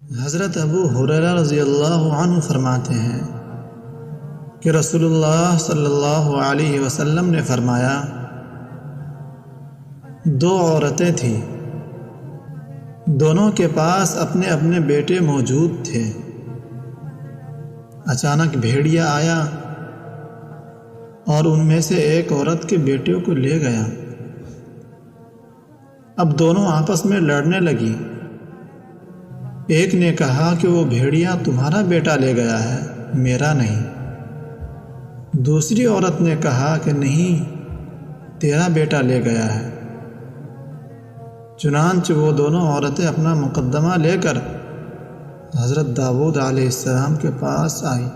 حضرت ابو ہریرہ رضی اللہ عنہ فرماتے ہیں کہ رسول اللہ صلی اللہ علیہ وسلم نے فرمایا، دو عورتیں تھیں، دونوں کے پاس اپنے اپنے بیٹے موجود تھے۔ اچانک بھیڑیا آیا اور ان میں سے ایک عورت کے بیٹے کو لے گیا۔ اب دونوں آپس میں لڑنے لگی۔ ایک نے کہا کہ وہ بھیڑیا تمہارا بیٹا لے گیا ہے، میرا نہیں۔ دوسری عورت نے کہا کہ نہیں، تیرا بیٹا لے گیا ہے۔ چنانچہ وہ دونوں عورتیں اپنا مقدمہ لے کر حضرت داؤد علیہ السلام کے پاس آئیں۔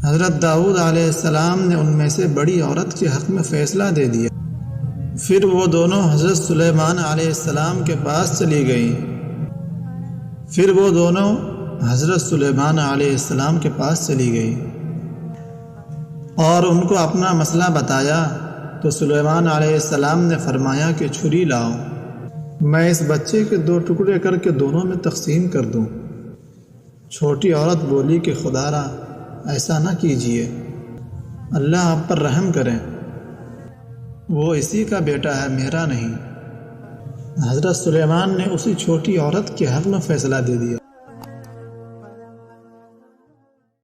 حضرت داؤد علیہ السلام نے ان میں سے بڑی عورت کے حق میں فیصلہ دے دیا۔ پھر وہ دونوں حضرت سلیمان علیہ السلام کے پاس چلی گئیں۔ پھر وہ دونوں حضرت سلیمان علیہ السلام کے پاس چلی گئی اور ان کو اپنا مسئلہ بتایا تو سلیمان علیہ السلام نے فرمایا کہ چھری لاؤ، میں اس بچے کے 2 ٹکڑے کر کے دونوں میں تقسیم کر دوں۔ چھوٹی عورت بولی کہ خدا را ایسا نہ کیجیے، اللہ آپ پر رحم کریں، وہ اسی کا بیٹا ہے، میرا نہیں۔ حضرت سلیمان نے اسی چھوٹی عورت کے حق میں فیصلہ دے دیا۔